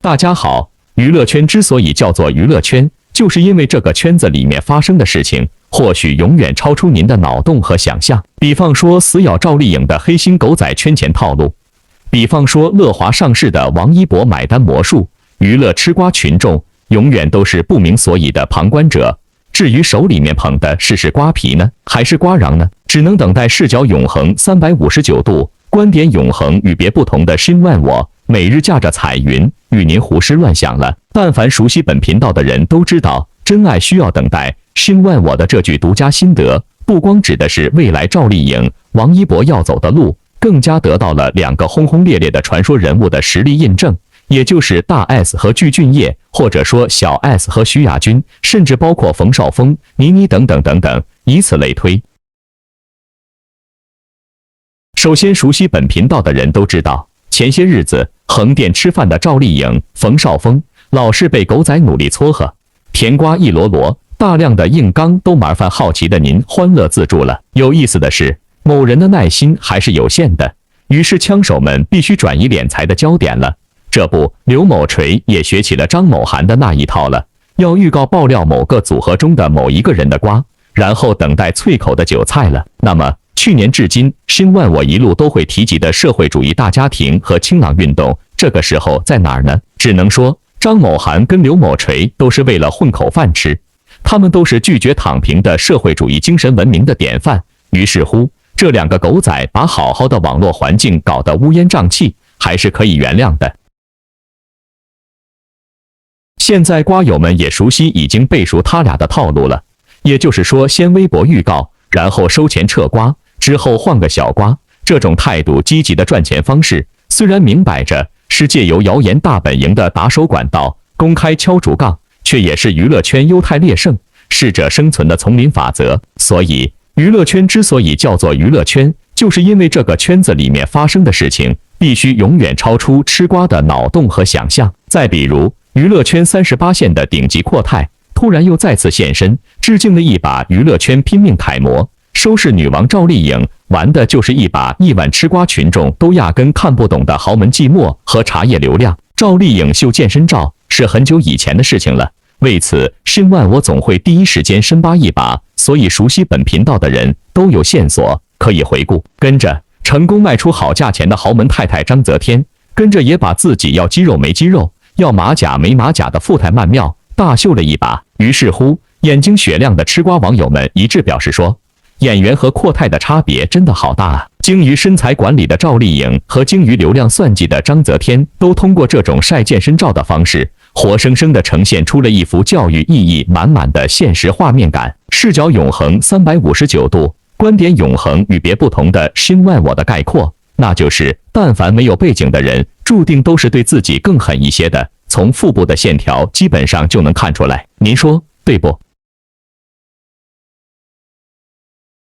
大家好，娱乐圈之所以叫做娱乐圈，就是因为这个圈子里面发生的事情，或许永远超出您的脑洞和想象。比方说死咬赵丽颖的黑心狗仔圈钱套路，比方说乐华上市的王一博买单魔术，娱乐吃瓜群众永远都是不明所以的旁观者。至于手里面捧的是瓜皮呢，还是瓜瓤呢？只能等待视角永恒359度，观点永恒与别不同的新万我，每日驾着彩云与您胡思乱想了。但凡熟悉本频道的人都知道，真爱需要等待。新万我的这句独家心得，不光指的是未来赵丽颖、王一博要走的路，更加得到了两个轰轰烈烈的传说人物的实力印证。也就是大 S 和具俊晔，或者说小 S 和徐亚军，甚至包括冯绍峰、倪妮等等等等，以此类推。首先，熟悉本频道的人都知道，前些日子横店吃饭的赵丽颖、冯绍峰老是被狗仔努力撮合，甜瓜一箩箩，大量的硬刚都麻烦好奇的您欢乐自助了。有意思的是，某人的耐心还是有限的，于是枪手们必须转移敛财的焦点了。这不，刘某锤也学起了张某涵的那一套了，要预告爆料某个组合中的某一个人的瓜，然后等待脆口的韭菜了。那么，去年至今，新万我一路都会提及的社会主义大家庭和清朗运动，这个时候在哪儿呢？只能说，张某涵跟刘某锤都是为了混口饭吃，他们都是拒绝躺平的社会主义精神文明的典范。于是乎，这两个狗仔把好好的网络环境搞得乌烟瘴气，还是可以原谅的。现在瓜友们也熟悉已经背熟他俩的套路了，也就是说，先微博预告，然后收钱撤瓜，之后换个小瓜。这种态度积极的赚钱方式，虽然明摆着是借由谣言大本营的打手管道公开敲竹杠，却也是娱乐圈优态劣胜、适者生存的丛林法则。所以，娱乐圈之所以叫做娱乐圈，就是因为这个圈子里面发生的事情，必须永远超出吃瓜的脑洞和想象。再比如，娱乐圈38线的顶级阔太突然又再次现身，致敬了一把娱乐圈拼命楷模收视女王赵丽颖，玩的就是一把亿万吃瓜群众都压根看不懂的豪门寂寞和茶叶流量。赵丽颖秀健身照是很久以前的事情了，为此新万我总会第一时间深扒一把，所以熟悉本频道的人都有线索可以回顾。跟着成功卖出好价钱的豪门太太章泽天，跟着也把自己要肌肉没肌肉，要马甲没马甲的富态曼妙大秀了一把。于是乎，眼睛雪亮的吃瓜网友们一致表示说，演员和阔太的差别真的好大啊！精于身材管理的赵丽颖和精于流量算计的章泽天，都通过这种晒健身照的方式，活生生地呈现出了一幅教育意义满满的现实画面感。视角永恒359度，观点永恒与别不同的新万我的概括，那就是但凡没有背景的人，注定都是对自己更狠一些的，从腹部的线条基本上就能看出来。您说对不？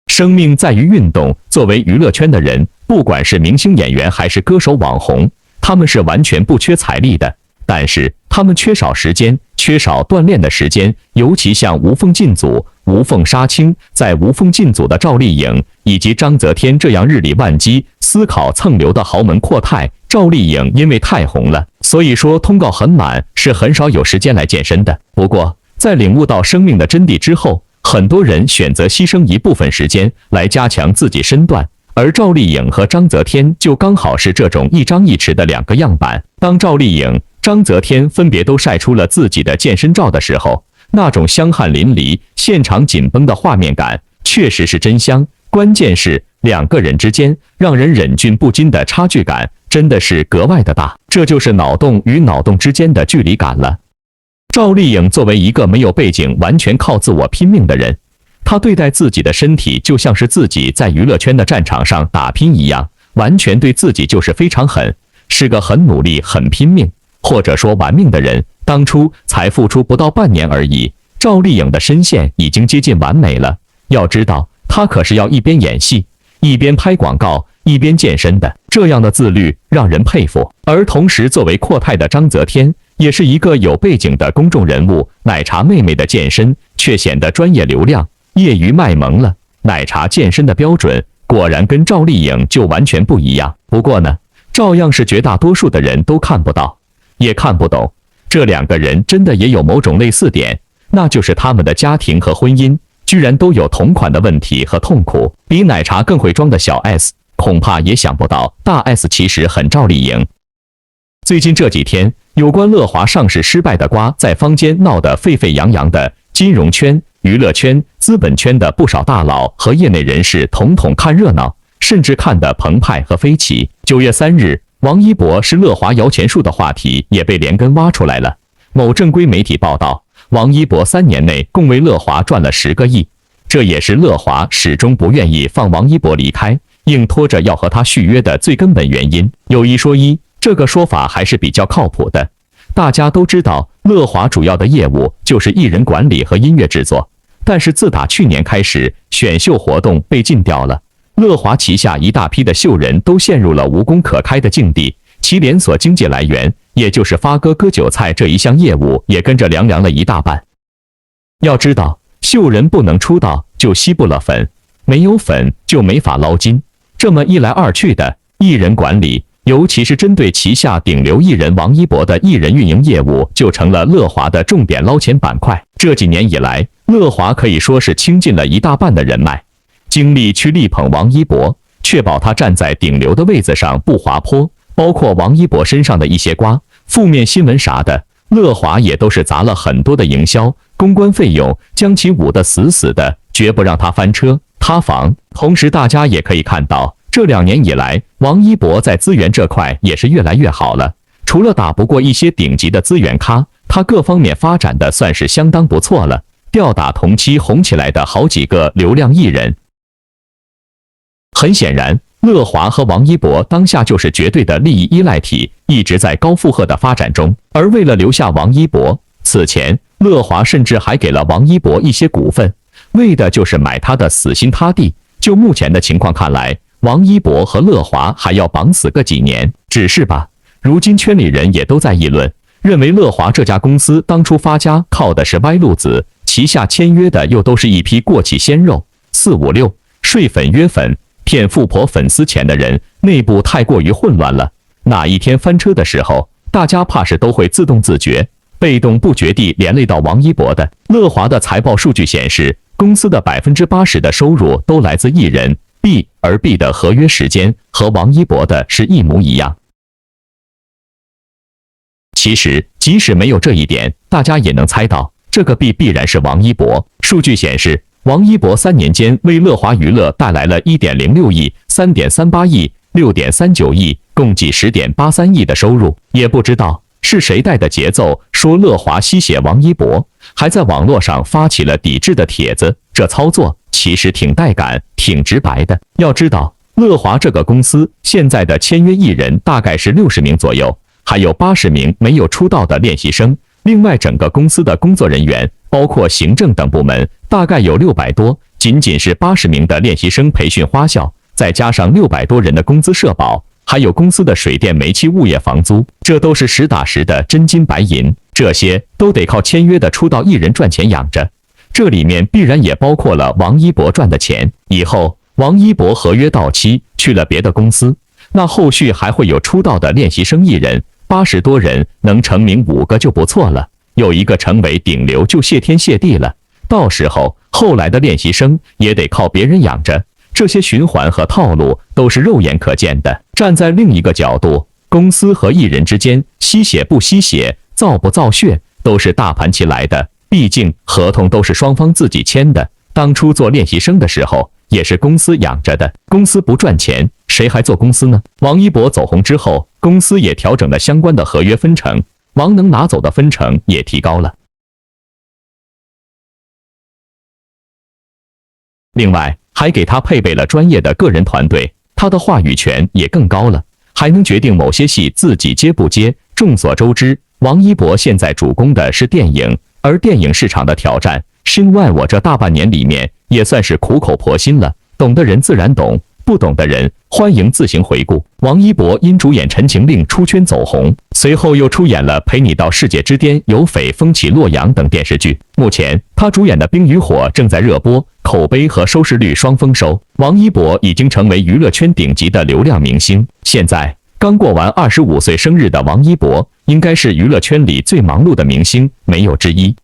生命在于运动，作为娱乐圈的人，不管是明星演员还是歌手网红，他们是完全不缺财力的，但是他们缺少时间，缺少锻炼的时间。尤其像无缝进组、无缝杀青，在无缝进组的赵丽颖以及章泽天这样日理万机、思考蹭流的豪门阔太，赵丽颖因为太红了，所以说通告很满，是很少有时间来健身的。不过，在领悟到生命的真谛之后，很多人选择牺牲一部分时间来加强自己身段，而赵丽颖和章泽天就刚好是这种一张一弛的两个样板。当赵丽颖、章泽天分别都晒出了自己的健身照的时候，那种香汗淋漓、现场紧绷的画面感确实是真香。关键是两个人之间让人忍俊不禁的差距感真的是格外的大，这就是脑洞与脑洞之间的距离感了。赵丽颖作为一个没有背景、完全靠自我拼命的人，她对待自己的身体就像是自己在娱乐圈的战场上打拼一样，完全对自己就是非常狠，是个很努力、很拼命，或者说玩命的人。当初才付出不到半年而已，赵丽颖的身线已经接近完美了。要知道，她可是要一边演戏、一边拍广告、一边健身的，这样的自律让人佩服。而同时，作为阔太的章泽天，也是一个有背景的公众人物，奶茶妹妹的健身却显得专业流量，业余卖萌了。奶茶健身的标准果然跟赵丽颖就完全不一样。不过呢，照样是绝大多数的人都看不到。也看不懂。这两个人真的也有某种类似点，那就是他们的家庭和婚姻居然都有同款的问题和痛苦。比奶茶更会装的小 S， 恐怕也想不到大 S 其实很赵丽颖。最近这几天，有关乐华上市失败的瓜在坊间闹得沸沸扬扬的，金融圈、娱乐圈、资本圈的不少大佬和业内人士统统看热闹，甚至看得澎湃和飞起。9月3日，王一博是乐华摇钱树的话题也被连根挖出来了。某正规媒体报道，王一博3年内共为乐华赚了10个亿，这也是乐华始终不愿意放王一博离开，硬拖着要和他续约的最根本原因。有一说一，这个说法还是比较靠谱的。大家都知道，乐华主要的业务就是艺人管理和音乐制作，但是自打去年开始，选秀活动被禁掉了，乐华旗下一大批的秀人都陷入了无工可开的境地，其连锁经济来源，也就是发哥割韭菜这一项业务，也跟着凉了一大半。要知道，秀人不能出道就吸不了粉，没有粉就没法捞金，这么一来二去的，艺人管理，尤其是针对旗下顶流艺人王一博的艺人运营业务，就成了乐华的重点捞钱板块。这几年以来，乐华可以说是倾尽了一大半的人脉、精力去力捧王一博，确保他站在顶流的位子上不滑坡。包括王一博身上的一些瓜、负面新闻啥的，乐华也都是砸了很多的营销、公关费用，将其捂得死死的，绝不让他翻车、塌房。同时，大家也可以看到，这2年以来，王一博在资源这块也是越来越好了。除了打不过一些顶级的资源咖，他各方面发展的算是相当不错了，吊打同期红起来的好几个流量艺人。很显然，乐华和王一博当下就是绝对的利益依赖体，一直在高负荷的发展中。而为了留下王一博，此前乐华甚至还给了王一博一些股份，为的就是买他的死心塌地。就目前的情况看来，王一博和乐华还要绑死个几年。只是吧，如今圈里人也都在议论，认为乐华这家公司当初发家靠的是歪路子，旗下签约的又都是一批过气鲜肉，456睡粉约粉骗富婆粉丝钱的人，内部太过于混乱了。哪一天翻车的时候，大家怕是都会自动自觉、被动不觉地连累到王一博的。乐华的财报数据显示，公司的80%的收入都来自艺人 B， 而 B 的合约时间和王一博的是一模一样。其实，即使没有这一点，大家也能猜到，这个 B 必然是王一博。数据显示，王一博3年间为乐华娱乐带来了1.06亿、3.38亿、6.39亿，共计10.83亿的收入。也不知道是谁带的节奏，说乐华吸血王一博，还在网络上发起了抵制的帖子。这操作其实挺带感、挺直白的。要知道，乐华这个公司现在的签约艺人大概是60名左右，还有80名没有出道的练习生。另外，整个公司的工作人员，包括行政等部门，大概有600多，仅仅是80名的练习生培训花销，再加上600多人的工资社保，还有公司的水电煤气物业房租，这都是实打实的真金白银，这些都得靠签约的出道艺人赚钱养着。这里面必然也包括了王一博赚的钱。以后王一博合约到期去了别的公司，那后续还会有出道的练习生艺人，80多人能成名5个就不错了，有一个成为顶流就谢天谢地了。到时候后来的练习生也得靠别人养着，这些循环和套路都是肉眼可见的。站在另一个角度，公司和艺人之间吸血不吸血、造不造血，都是大盘棋来的，毕竟合同都是双方自己签的。当初做练习生的时候，也是公司养着的，公司不赚钱，谁还做公司呢？王一博走红之后，公司也调整了相关的合约分成，王能拿走的分成也提高了。另外，还给他配备了专业的个人团队，他的话语权也更高了，还能决定某些戏自己接不接。众所周知，王一博现在主攻的是电影，而电影市场的挑战，身外我这大半年里面也算是苦口婆心了，懂的人自然懂，不懂的人欢迎自行回顾。王一博因主演《陈情令》出圈走红，随后又出演了《陪你到世界之巅》《有匪》《风起洛阳》等电视剧。目前他主演的《冰与火》正在热播，口碑和收视率双丰收。王一博已经成为娱乐圈顶级的流量明星。现在刚过完25岁生日的王一博，应该是娱乐圈里最忙碌的明星，没有之一。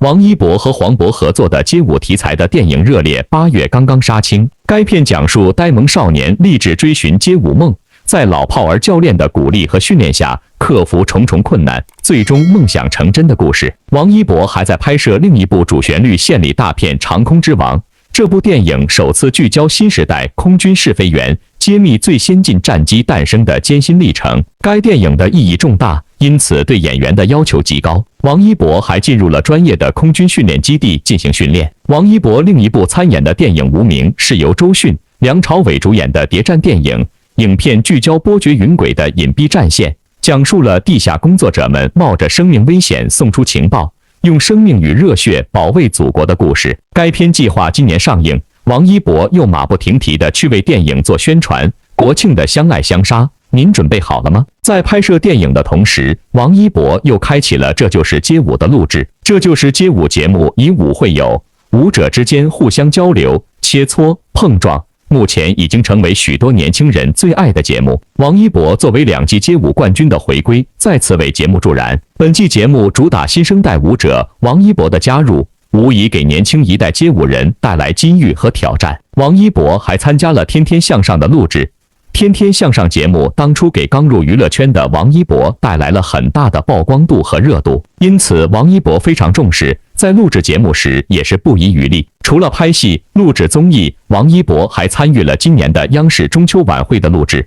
王一博和黄渤合作的街舞题材的电影《热烈》8月刚刚杀青。该片讲述呆萌少年立志追寻街舞梦，在老炮儿教练的鼓励和训练下，克服重重困难，最终梦想成真的故事。王一博还在拍摄另一部主旋律献礼大片《长空之王》。这部电影首次聚焦新时代空军试飞员揭秘最先进战机诞生的艰辛历程。该电影的意义重大，因此对演员的要求极高。王一博还进入了专业的空军训练基地进行训练。王一博另一部参演的电影《无名》是由周迅、梁朝伟主演的谍战电影。影片聚焦波谲云诡的隐蔽战线，讲述了地下工作者们冒着生命危险送出情报，用生命与热血保卫祖国的故事。该片计划今年上映，王一博又马不停蹄地去为电影做宣传。国庆的相爱相杀，您准备好了吗？在拍摄电影的同时，王一博又开启了《这就是街舞》的录制。这就是街舞节目以舞会友，舞者之间互相交流、切磋、碰撞。目前已经成为许多年轻人最爱的节目。王一博作为2季街舞冠军的回归，再次为节目助燃。本季节目主打新生代舞者王一博的加入，无疑给年轻一代街舞人带来机遇和挑战。王一博还参加了《天天向上》的录制。《天天向上》节目当初给刚入娱乐圈的王一博带来了很大的曝光度和热度，因此王一博非常重视，在录制节目时也是不遗余力。除了拍戏、录制综艺，王一博还参与了今年的央视中秋晚会的录制。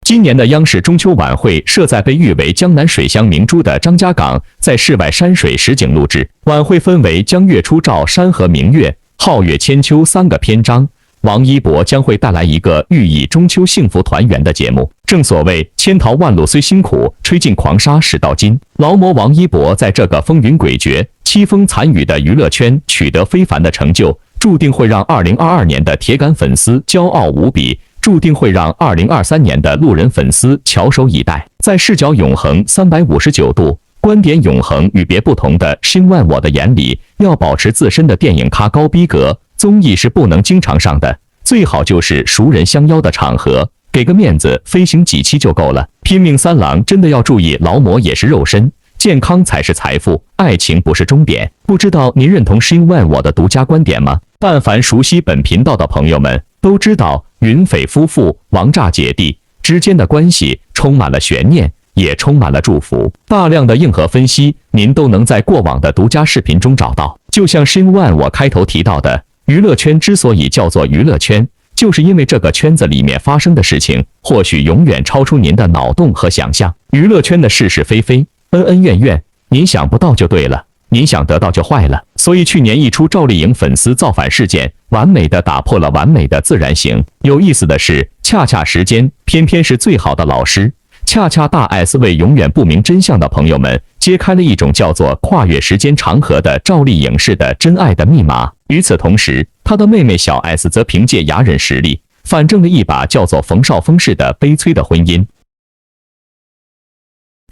今年的央视中秋晚会设在被誉为江南水乡明珠的张家港，在室外山水实景录制。晚会分为江月初照、山河明月、皓月千秋3个篇章。王一博将会带来一个寓意中秋幸福团圆的节目。正所谓千淘万漉虽辛苦，吹尽狂沙始到金。劳模王一博在这个风云诡谲、凄风惨雨的娱乐圈取得非凡的成就，注定会让2022年的铁杆粉丝骄傲无比，注定会让2023年的路人粉丝翘首以待。在视角永恒359度、观点永恒与别不同的申万我的眼里，要保持自身的电影咖高逼格。综艺是不能经常上的，最好就是熟人相邀的场合，给个面子，飞行几期就够了。拼命三郎真的要注意，劳模也是肉身，健康才是财富，爱情不是终点。不知道您认同申万我的独家观点吗？但凡熟悉本频道的朋友们都知道，云匪夫妇、王炸姐弟之间的关系充满了悬念，也充满了祝福。大量的硬核分析，您都能在过往的独家视频中找到。就像申万我开头提到的，娱乐圈之所以叫做娱乐圈，就是因为这个圈子里面发生的事情，或许永远超出您的脑洞和想象。娱乐圈的是是非非、恩恩怨怨，您想不到就对了，您想得到就坏了。所以去年一出赵丽颖粉丝造反事件，完美的打破了完美的自然形。有意思的是，恰恰时间偏偏是最好的老师。恰恰大 S 为永远不明真相的朋友们揭开了一种叫做跨越时间长河的赵丽颖式的真爱的密码。与此同时，她的妹妹小 S 则凭借哑忍实力，反正了一把叫做冯绍峰式的悲催的婚姻。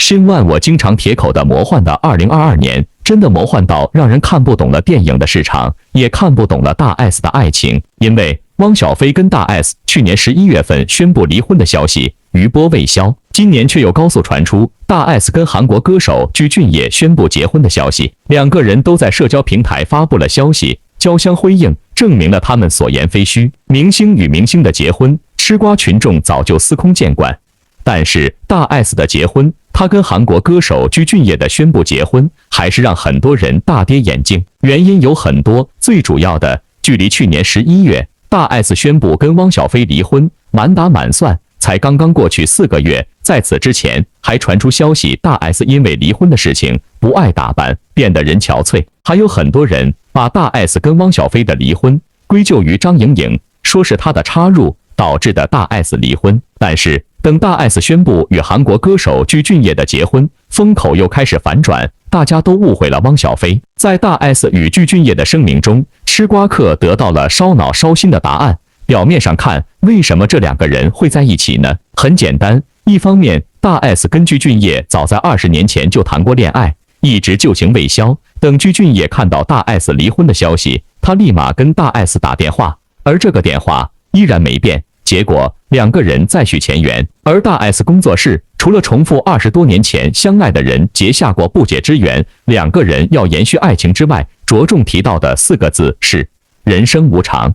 申万我经常铁口的魔幻的2022年，真的魔幻到让人看不懂了电影的市场，也看不懂了大 S 的爱情。因为汪小菲跟大 S 去年11月份宣布离婚的消息余波未消，今年却又高速传出大 S 跟韩国歌手具俊晔宣布结婚的消息。两个人都在社交平台发布了消息，交相辉映，证明了他们所言非虚。明星与明星的结婚，吃瓜群众早就司空见惯，但是大 S 的结婚，他跟韩国歌手具俊晔的宣布结婚，还是让很多人大跌眼镜。原因有很多，最主要的，距离去年11月大 S 宣布跟汪小菲离婚，满打满算才刚刚过去4个月。在此之前，还传出消息，大 S 因为离婚的事情不爱打扮，变得人憔悴。还有很多人把大 S 跟汪小菲的离婚归咎于张颖颖，说是她的插入导致的大 S 离婚。但是等大 S 宣布与韩国歌手具俊晔的结婚，风口又开始反转，大家都误会了汪小菲。在大 S 与具俊晔的声明中，吃瓜客得到了烧脑烧心的答案。表面上看，为什么这两个人会在一起呢？很简单，一方面，大 S 跟具俊晔早在20年前就谈过恋爱，一直旧情未消。等具俊晔看到大 S 离婚的消息，他立马跟大 S 打电话，而这个电话依然没变。结果两个人再续前缘。而大 S 工作室除了重复20多年前相爱的人结下过不解之缘，两个人要延续爱情之外，着重提到的4个字是人生无常。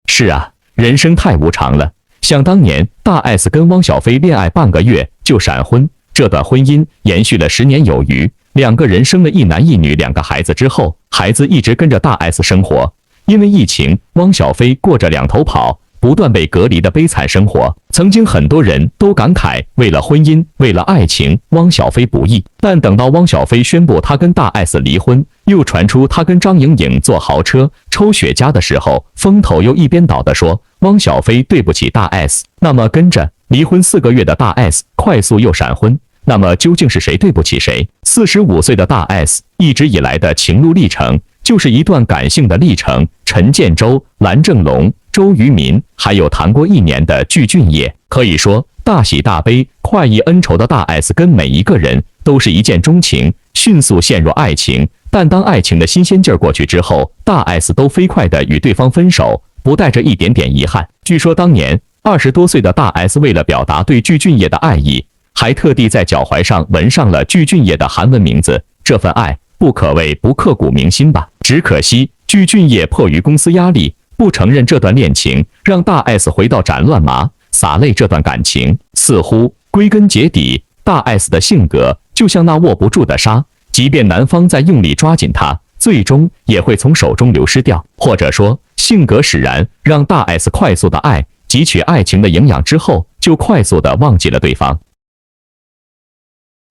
是啊，人生太无常了。想当年，大 S 跟汪小菲恋爱半个月就闪婚，这段婚姻延续了10年有余，两个人生了一男一女2个孩子之后，孩子一直跟着大 S 生活。因为疫情，汪小菲过着两头跑，不断被隔离的悲惨生活。曾经很多人都感慨，为了婚姻，为了爱情，汪小菲不易。但等到汪小菲宣布他跟大 S 离婚，又传出他跟张颖颖坐豪车抽雪茄的时候，风头又一边倒的说汪小菲对不起大 S。那么跟着离婚4个月的大 S 快速又闪婚，那么究竟是谁对不起谁？45岁的大 S 一直以来的情路历程，就是一段感性的历程。陈建州、蓝正龙、周渝民，还有谈过1年的具俊晔，可以说大喜大悲、快意恩仇的大 S 跟每一个人都是一见钟情，迅速陷入爱情。但当爱情的新鲜劲儿过去之后，大 S 都飞快地与对方分手，不带着一点点遗憾。据说当年20多岁的大 S 为了表达对具俊晔的爱意，还特地在脚踝上纹上了具俊晔的韩文名字。这份爱不可谓不刻骨铭心吧？只可惜具俊晔迫于公司压力，不承认这段恋情，让大 S 回到斩乱麻，洒泪这段感情。似乎归根结底，大 S 的性格就像那握不住的沙，即便男方再用力抓紧它，最终也会从手中流失掉。或者说，性格使然，让大 S 快速的爱汲取爱情的营养之后，就快速的忘记了对方。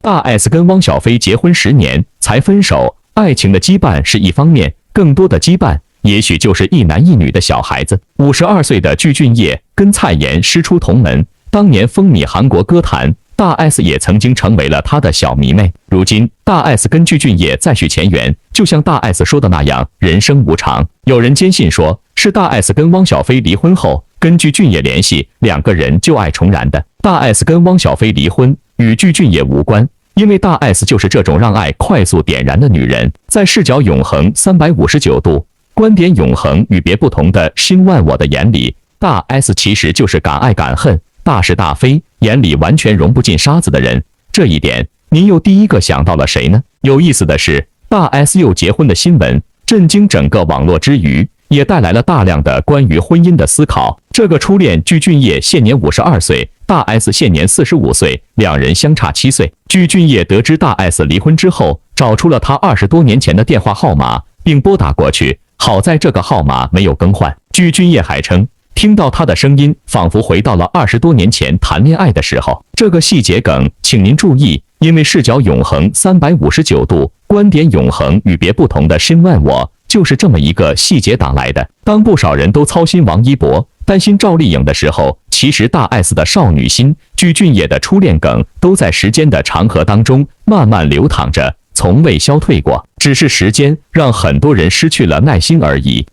大 S 跟汪小菲结婚10年才分手，爱情的羁绊是一方面，更多的羁绊也许就是一男一女的小孩子。52岁的具俊晔跟蔡妍师出同门，当年风靡韩国歌坛，大 S 也曾经成为了他的小迷妹。如今大 S 跟具俊晔再续前缘，就像大 S 说的那样，人生无常。有人坚信说是大 S 跟汪小菲离婚后跟具俊晔联系，两个人旧爱重燃的。大 S 跟汪小菲离婚与具俊晔无关，因为大 S 就是这种让爱快速点燃的女人。在视角永恒359度，观点永恒与别不同的新万我的眼里，大 S 其实就是敢爱敢恨、大是大非，眼里完全容不进沙子的人。这一点，您又第一个想到了谁呢？有意思的是，大 S 又结婚的新闻震惊整个网络之余，也带来了大量的关于婚姻的思考。这个初恋具俊晔现年52岁，大 S 现年45岁，两人相差7岁。具俊晔得知大 S 离婚之后，找出了他20多年前的电话号码，并拨打过去。好在这个号码没有更换。具俊晔还称，听到他的声音，仿佛回到了20多年前谈恋爱的时候。这个细节梗，请您注意，因为视角永恒359度，观点永恒与别不同的深问我，就是这么一个细节党来的。当不少人都操心王一博、担心赵丽颖的时候，其实大 S 的少女心、具俊晔的初恋梗，都在时间的长河当中慢慢流淌着，从未消退过，只是时间让很多人失去了耐心而已。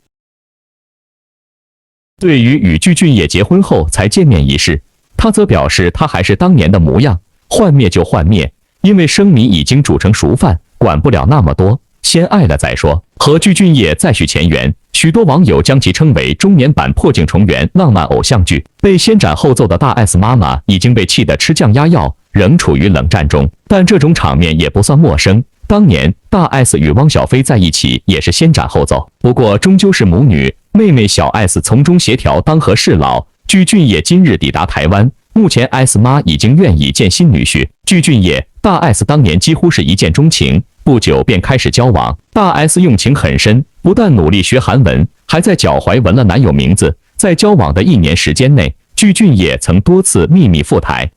对于与具俊晔结婚后才见面一事，他则表示他还是当年的模样，幻灭就幻灭，因为生米已经煮成熟饭，管不了那么多，先爱了再说。和具俊晔再续前缘，许多网友将其称为中年版破镜重圆浪漫偶像剧。被先斩后奏的大 S 妈妈已经被气得吃降压药，仍处于冷战中，但这种场面也不算陌生。当年大 S 与汪小菲在一起也是先斩后奏，不过终究是母女，妹妹小 S 从中协调当和事佬。具俊晔今日抵达台湾，目前 S 妈已经愿意见新女婿。具俊晔、大 S 当年几乎是一见钟情，不久便开始交往。大 S 用情很深，不但努力学韩文，还在脚踝纹了男友名字。在交往的1年时间内，具俊晔曾多次秘密赴台，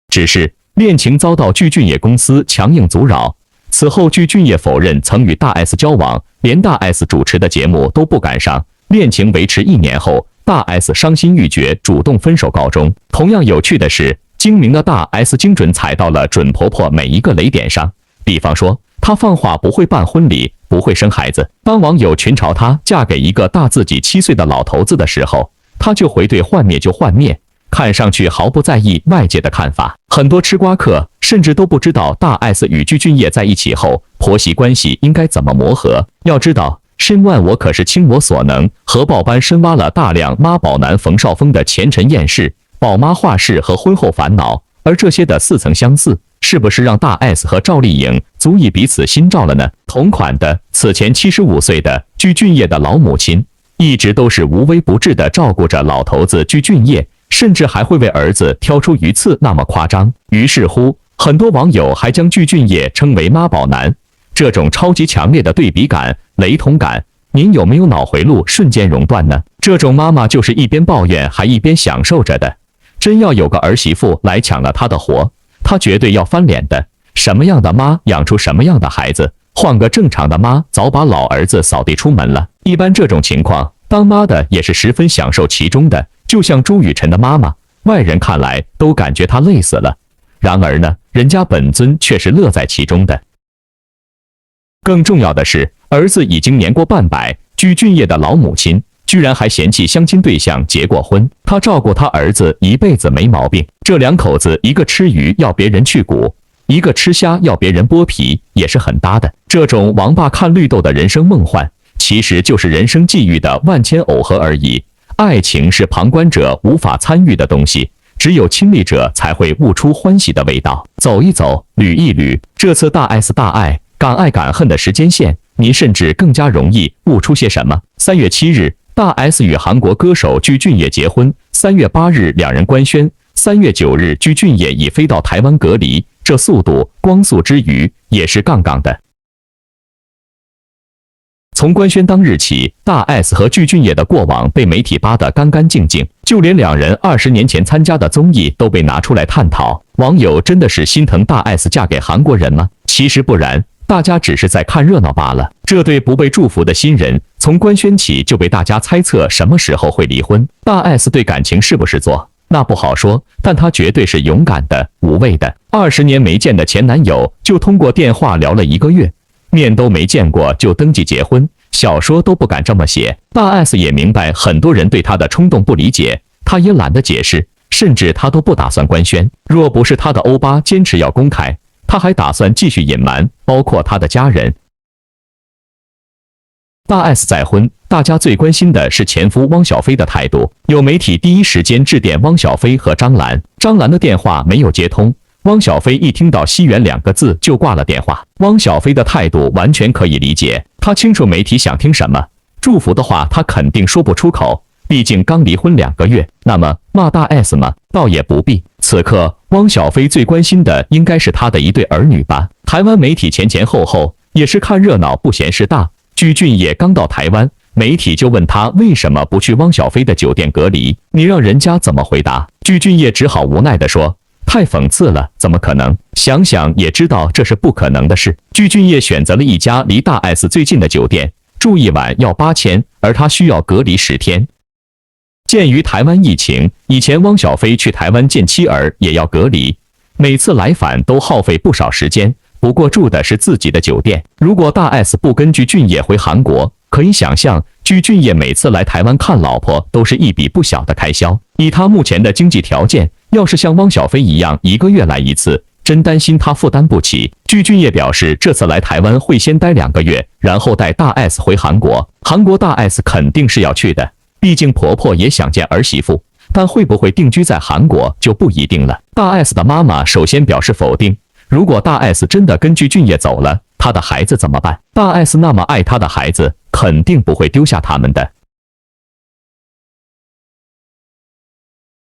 只是恋情遭到具俊晔公司强硬阻扰。此后，具俊晔否认曾与大 S 交往，连大 S 主持的节目都不敢上。恋情维持1年后，大 S 伤心欲绝，主动分手告终。同样有趣的是，精明的大 S 精准踩到了准婆婆每一个雷点上。比方说，她放话不会办婚礼，不会生孩子。当网友群嘲她嫁给一个大自己7岁的老头子的时候，她就回怼幻灭就幻灭，看上去毫不在意外界的看法。很多吃瓜客甚至都不知道大 S 与具俊晔在一起后，婆媳关系应该怎么磨合。要知道，深谙我可是倾我所能，核爆般深挖了大量妈宝男冯绍峰的前尘厌世、宝妈话事和婚后烦恼，而这些的似曾相似，是不是让大 S 和赵丽颖足以彼此心照了呢？同款的，此前75岁的具俊晔的老母亲，一直都是无微不至地照顾着老头子具俊晔，甚至还会为儿子挑出鱼刺，那么夸张。于是乎，很多网友还将具俊晔称为妈宝男。这种超级强烈的对比感、雷同感，您有没有脑回路瞬间熔断呢？这种妈妈就是一边抱怨还一边享受着的。真要有个儿媳妇来抢了她的活，她绝对要翻脸的。什么样的妈养出什么样的孩子，换个正常的妈早把老儿子扫地出门了。一般这种情况，当妈的也是十分享受其中的，就像朱雨辰的妈妈，外人看来都感觉她累死了，然而呢，人家本尊却是乐在其中的。更重要的是，儿子已经年过半百，具俊晔的老母亲居然还嫌弃相亲对象结过婚，他照顾他儿子一辈子没毛病。这两口子，一个吃鱼要别人去骨，一个吃虾要别人剥皮，也是很搭的。这种王八看绿豆的人生梦幻，其实就是人生际遇的万千耦合而已。爱情是旁观者无法参与的东西，只有亲历者才会悟出欢喜的味道。走一走，捋一捋，这次大 S 大爱敢爱敢恨的时间线，您甚至更加容易悟出些什么。3月7日，大 S 与韩国歌手具俊晔结婚。3月8日，两人官宣。3月9日，具俊晔已飞到台湾隔离。这速度，光速之余也是杠杠的。从官宣当日起，大 S 和具俊晔的过往被媒体扒得干干净净，就连两人20年前参加的综艺都被拿出来探讨。网友真的是心疼大 S 嫁给韩国人吗？其实不然，大家只是在看热闹罢了。这对不被祝福的新人，从官宣起就被大家猜测什么时候会离婚。大 S 对感情是不是作？那不好说，但她绝对是勇敢的、无畏的。20年没见的前男友，就通过电话聊了1个月，面都没见过就登记结婚，小说都不敢这么写。大 S 也明白很多人对她的冲动不理解，她也懒得解释，甚至她都不打算官宣。若不是她的欧巴坚持要公开，她还打算继续隐瞒，包括她的家人。大 S 再婚，大家最关心的是前夫汪小菲的态度。有媒体第一时间致电汪小菲和张兰，张兰的电话没有接通，汪小菲一听到西元2个字就挂了电话。汪小菲的态度完全可以理解，他清楚媒体想听什么，祝福的话他肯定说不出口，毕竟刚离婚2个月。那么骂大 S 吗？倒也不必。此刻汪小菲最关心的应该是他的一对儿女吧。台湾媒体前前后后也是看热闹不嫌事大。具俊晔刚到台湾，媒体就问他为什么不去汪小菲的酒店隔离，你让人家怎么回答？具俊晔只好无奈地说，太讽刺了，怎么可能？想想也知道这是不可能的事。具俊晔选择了一家离大 S 最近的酒店，住1晚要8000，而他需要隔离10天。鉴于台湾疫情，以前汪小菲去台湾见妻儿也要隔离，每次来返都耗费不少时间。不过住的是自己的酒店。如果大 S 不跟具俊晔回韩国，可以想象具俊晔每次来台湾看老婆都是一笔不小的开销。以他目前的经济条件，要是像汪小菲一样1个月来一次，真担心他负担不起。具俊晔表示，这次来台湾会先待2个月，然后带大 S 回韩国。韩国大 S 肯定是要去的，毕竟婆婆也想见儿媳妇，但会不会定居在韩国就不一定了。大 S 的妈妈首先表示否定。如果大 S 真的跟具俊晔走了，他的孩子怎么办？大 S 那么爱他的孩子，肯定不会丢下他们的。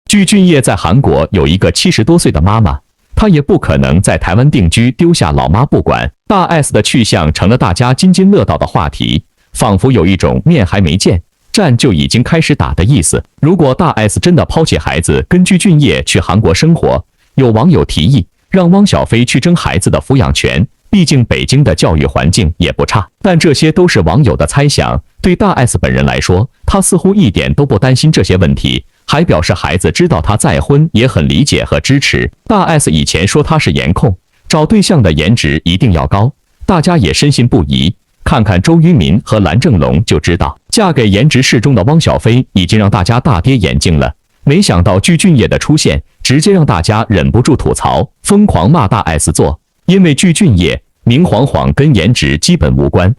具俊晔在韩国有一个70多岁的妈妈，他也不可能在台湾定居，丢下老妈不管。大 S 的去向成了大家津津乐道的话题，仿佛有一种面还没见，战就已经开始打的意思。如果大 S 真的抛弃孩子，跟具俊晔去韩国生活，有网友提议让汪小菲去争孩子的抚养权，毕竟北京的教育环境也不差。但这些都是网友的猜想，对大 S 本人来说，他似乎一点都不担心这些问题，还表示孩子知道他再婚也很理解和支持。大 S 以前说他是颜控，找对象的颜值一定要高，大家也深信不疑。看看周渝民和蓝正龙就知道，嫁给颜值适中的汪小菲已经让大家大跌眼镜了。没想到具俊晔的出现，直接让大家忍不住吐槽，疯狂骂大 S 作，因为具俊晔明晃晃跟颜值基本无关。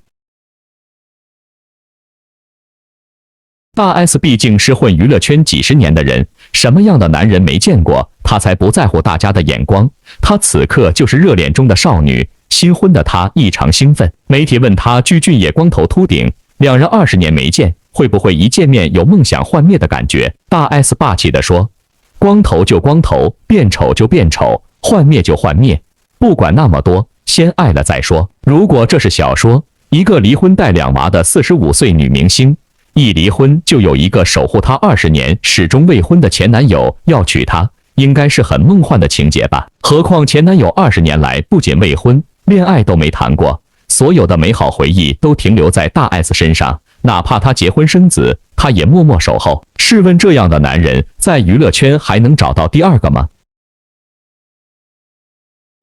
大 S 毕竟是混娱乐圈几十年的人，什么样的男人没见过，她才不在乎大家的眼光。她此刻就是热恋中的少女，新婚的她异常兴奋。媒体问她具俊晔光头秃顶，两人20年没见，会不会一见面有梦想幻灭的感觉？大 S 霸气地说：“光头就光头，变丑就变丑，幻灭就幻灭，不管那么多，先爱了再说。”如果这是小说，一个离婚带2娃的45岁女明星，一离婚就有一个守护她20年始终未婚的前男友要娶她，应该是很梦幻的情节吧？何况前男友20年来不仅未婚，恋爱都没谈过，所有的美好回忆都停留在大 S 身上，哪怕他结婚生子，他也默默守候。试问这样的男人，在娱乐圈还能找到第2个吗？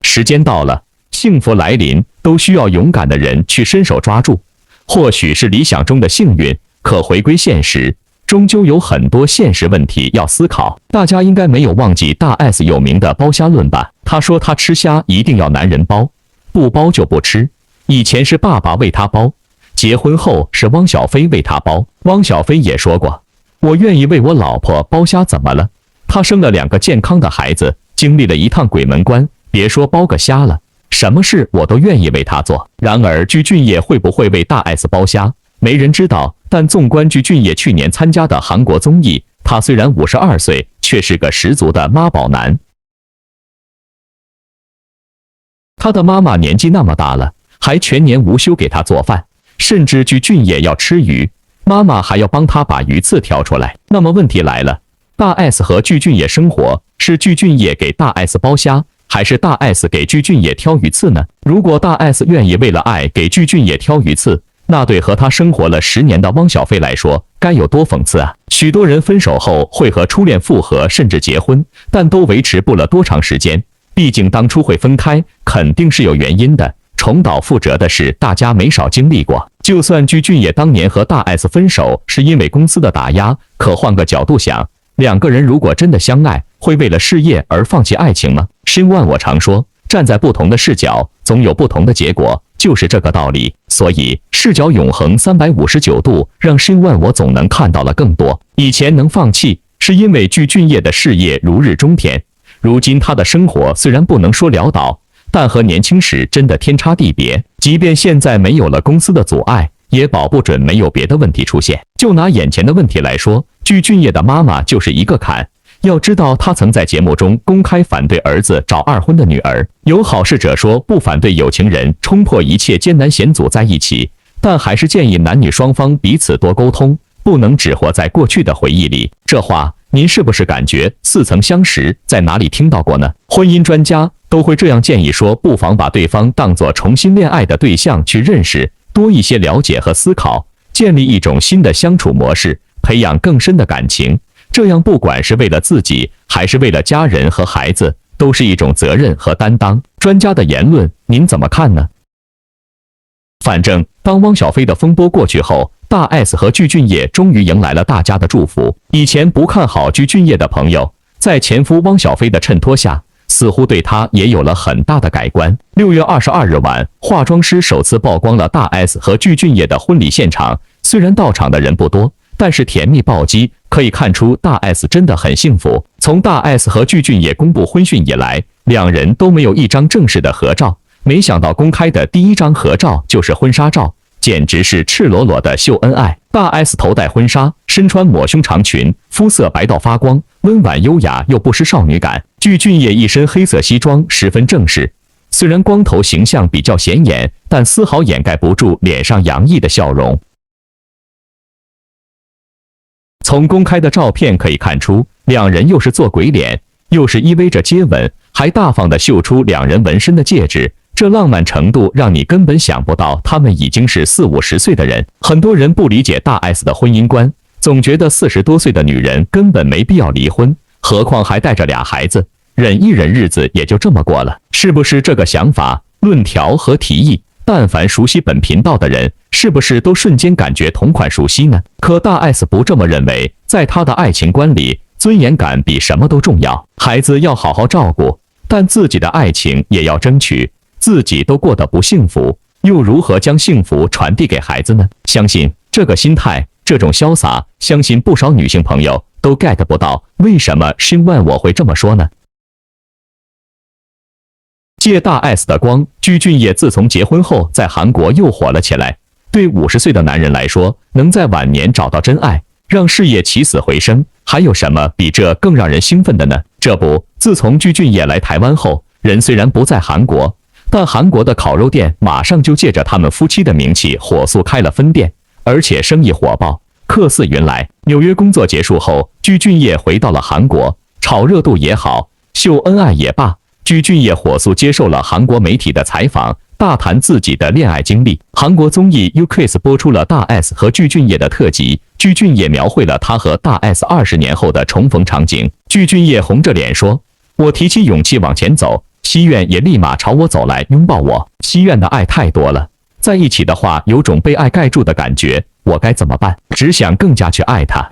时间到了，幸福来临，都需要勇敢的人去伸手抓住。或许是理想中的幸运，可回归现实，终究有很多现实问题要思考。大家应该没有忘记大 S 有名的包虾论吧？他说他吃虾一定要男人包，不包就不吃。以前是爸爸为他包，结婚后是汪小菲为他包。汪小菲也说过，我愿意为我老婆包虾，怎么了？她生了2个健康的孩子，经历了一趟鬼门关，别说包个虾了，什么事我都愿意为她做。然而具俊晔会不会为大 S 包虾，没人知道。但纵观具俊晔去年参加的韩国综艺，他虽然52岁，却是个十足的妈宝男。他的妈妈年纪那么大了，还全年无休给他做饭，甚至具俊晔要吃鱼，妈妈还要帮他把鱼刺挑出来。那么问题来了，大 S 和具俊晔生活，是具俊晔给大 S 包虾，还是大 S 给具俊晔挑鱼刺呢？如果大 S 愿意为了爱给具俊晔挑鱼刺，那对和他生活了10年的汪小菲来说，该有多讽刺啊！许多人分手后会和初恋复合，甚至结婚，但都维持不了多长时间。毕竟当初会分开，肯定是有原因的。重蹈覆辙的事，大家没少经历过。就算具俊晔当年和大 S 分手是因为公司的打压，可换个角度想，2个人如果真的相爱，会为了事业而放弃爱情吗？申万我常说，站在不同的视角，总有不同的结果。就是这个道理，所以视角永恒359度，让申万我总能看到了更多。以前能放弃，是因为具俊晔的事业如日中天，如今他的生活虽然不能说潦倒，但和年轻时真的天差地别。即便现在没有了公司的阻碍，也保不准没有别的问题出现。就拿眼前的问题来说，具俊晔的妈妈就是一个坎。要知道，他曾在节目中公开反对儿子找2婚的女儿。有好事者说不反对有情人冲破一切艰难险阻在一起，但还是建议男女双方彼此多沟通，不能只活在过去的回忆里。这话您是不是感觉似曾相识，在哪里听到过呢？婚姻专家都会这样建议说，不妨把对方当作重新恋爱的对象去认识，多一些了解和思考，建立一种新的相处模式，培养更深的感情。这样不管是为了自己，还是为了家人和孩子，都是一种责任和担当。专家的言论您怎么看呢？反正当汪小菲的风波过去后，大 S 和具俊晔终于迎来了大家的祝福。以前不看好具俊晔的朋友，在前夫汪小菲的衬托下，似乎对他也有了很大的改观。6月22日晚，化妆师首次曝光了大 S 和具俊晔的婚礼现场，虽然到场的人不多，但是甜蜜暴击，可以看出大 S 真的很幸福。从大 S 和具俊晔公布婚讯以来，2人都没有一张正式的合照，没想到公开的第1张合照就是婚纱照，简直是赤裸裸的秀恩爱。大 S 头戴婚纱，身穿抹胸长裙，肤色白到发光，温婉优雅又不失少女感。具俊晔一身黑色西装，十分正式，虽然光头形象比较显眼，但丝毫掩盖不住脸上洋溢的笑容。从公开的照片可以看出，2人又是做鬼脸，又是依偎着接吻，还大方地秀出2人纹身的戒指，这浪漫程度让你根本想不到他们已经是40、50岁的人。很多人不理解大 S 的婚姻观，总觉得40多岁的女人根本没必要离婚，何况还带着2孩子，忍一忍日子也就这么过了。是不是这个想法、论调和提议，但凡熟悉本频道的人，是不是都瞬间感觉同款熟悉呢？可大 S 不这么认为，在她的爱情观里，尊严感比什么都重要。孩子要好好照顾，但自己的爱情也要争取。自己都过得不幸福，又如何将幸福传递给孩子呢？相信这个心态这种潇洒，相信不少女性朋友都 get 不到，为什么Shin Wan我会这么说呢？借大 S 的光，具俊晔自从结婚后，在韩国又火了起来。对50岁的男人来说，能在晚年找到真爱，让事业起死回生，还有什么比这更让人兴奋的呢？这不，自从具俊晔来台湾后，人虽然不在韩国，但韩国的烤肉店马上就借着他们夫妻的名气火速开了分店，而且生意火爆，客似云来。纽约工作结束后，具俊晔回到了韩国，炒热度也好，秀恩爱也罢，具俊晔火速接受了韩国媒体的采访，大谈自己的恋爱经历。韩国综艺 U-Kiss 播出了大 S 和具俊晔的特辑，具俊晔描绘了他和大 S 20年后的重逢场景。具俊晔红着脸说：“我提起勇气往前走，西苑也立马朝我走来拥抱我。西苑的爱太多了，在一起的话有种被爱盖住的感觉，我该怎么办？只想更加去爱他。”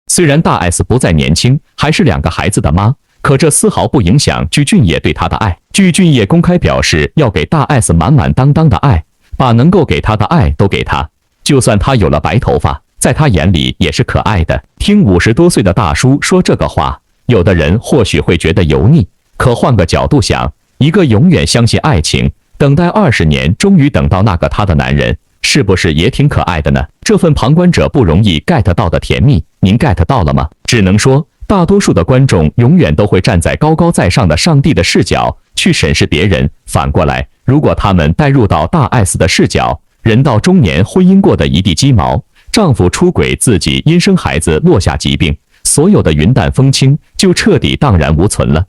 虽然大 S 不再年轻，还是2个孩子的妈，可这丝毫不影响具俊晔对她的爱。具俊晔公开表示要给大 S 满满当当的爱，把能够给她的爱都给她，就算她有了白头发，在他眼里也是可爱的。听50多岁的大叔说这个话，有的人或许会觉得油腻，可换个角度想，一个永远相信爱情，等待20年，终于等到那个他的男人，是不是也挺可爱的呢？这份旁观者不容易 get 到的甜蜜，您 get 到了吗？只能说，大多数的观众永远都会站在高高在上的上帝的视角去审视别人。反过来，如果他们带入到大 S 的视角，人到中年，婚姻过得一地鸡毛，丈夫出轨，自己因生孩子落下疾病，所有的云淡风轻就彻底荡然无存了。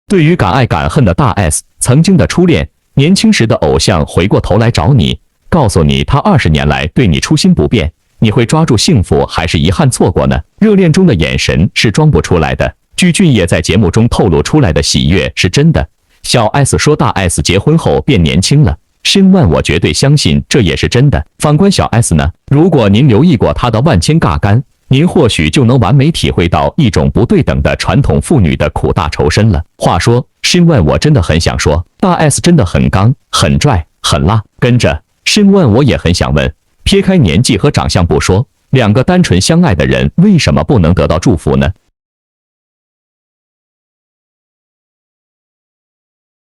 对于敢爱敢恨的大 S， 曾经的初恋，年轻时的偶像回过头来找你，告诉你他20年来对你初心不变，你会抓住幸福还是遗憾错过呢？热恋中的眼神是装不出来的，具俊晔在节目中透露出来的喜悦是真的。小 S 说大 S 结婚后变年轻了，Shin Wan我绝对相信这也是真的。反观小 S 呢，如果您留意过她的万千尬干，您或许就能完美体会到一种不对等的传统妇女的苦大仇深了。话说 Shin Wan我真的很想说，大 S 真的很刚、很拽、很辣。跟着 Shin Wan我也很想问，撇开年纪和长相不说，2个单纯相爱的人为什么不能得到祝福呢？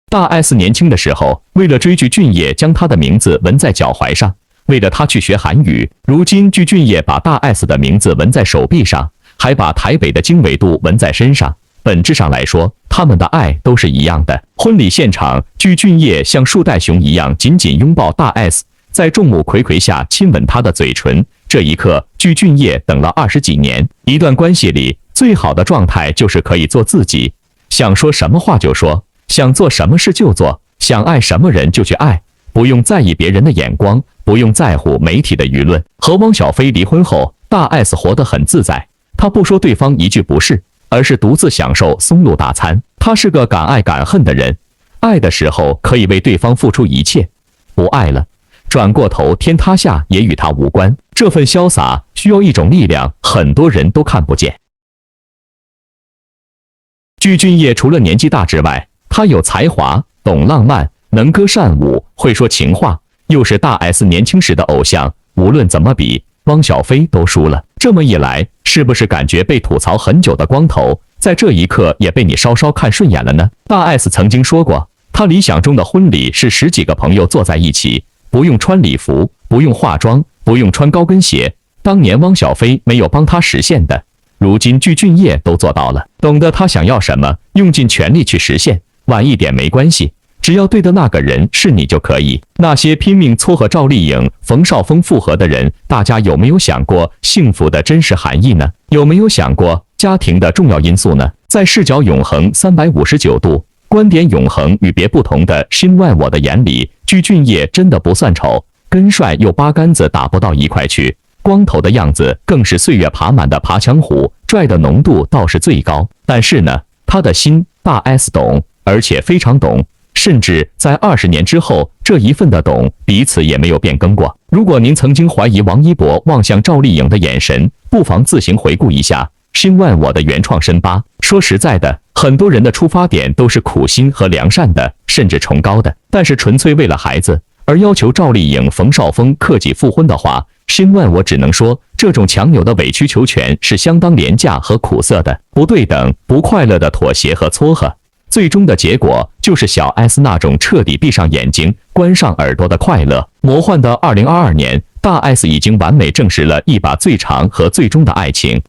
大 S 年轻的时候，为了追具俊晔，将他的名字纹在脚踝上，为了他去学韩语。如今具俊晔把大 S 的名字纹在手臂上，还把台北的经纬度纹在身上。本质上来说，他们的爱都是一样的。婚礼现场，具俊晔像树袋熊一样紧紧拥抱大 S， 在众目睽睽下亲吻她的嘴唇。这一刻，具俊晔等了20几年。一段关系里，最好的状态就是可以做自己，想说什么话就说，想做什么事就做，想爱什么人就去爱，不用在意别人的眼光，不用在乎媒体的舆论。和汪小菲离婚后，大 S 活得很自在，她不说对方一句不是，而是独自享受松露大餐。她是个敢爱敢恨的人，爱的时候可以为对方付出一切，不爱了，转过头天塌下也与她无关。这份潇洒需要一种力量，很多人都看不见。具俊晔除了年纪大之外，他有才华，懂浪漫，能歌善舞，会说情话，又是大 S 年轻时的偶像，无论怎么比，汪小菲都输了。这么一来，是不是感觉被吐槽很久的光头，在这一刻也被你稍稍看顺眼了呢？大 S 曾经说过，他理想中的婚礼是10几个朋友坐在一起，不用穿礼服，不用化妆，不用穿高跟鞋。当年汪小菲没有帮他实现的，如今具俊晔都做到了，懂得他想要什么，用尽全力去实现。晚一点没关系，只要对的那个人是你就可以。那些拼命撮合赵丽颖、冯绍峰复合的人，大家有没有想过幸福的真实含义呢？有没有想过家庭的重要因素呢？在视角永恒359度，观点永恒与别不同的Shin Wan我的眼里，具俊晔真的不算丑，跟帅又八竿子打不到一块去。光头的样子更是岁月爬满的爬墙虎，拽的浓度倒是最高。但是呢，他的心大 S 懂，而且非常懂，甚至在20年之后，这一份的懂，彼此也没有变更过。如果您曾经怀疑王一博望向赵丽颖的眼神，不妨自行回顾一下Shin Wan我的原创深扒。说实在的，很多人的出发点都是苦心和良善的，甚至崇高的，但是纯粹为了孩子而要求赵丽颖、冯绍峰克己复婚的话，xin万我只能说，这种强扭的委曲求全是相当廉价和苦涩的，不对等、不快乐的妥协和撮合。最终的结果就是小 S 那种彻底闭上眼睛、关上耳朵的快乐。魔幻的2022年，大 S 已经完美证实了一把最长和最终的爱情。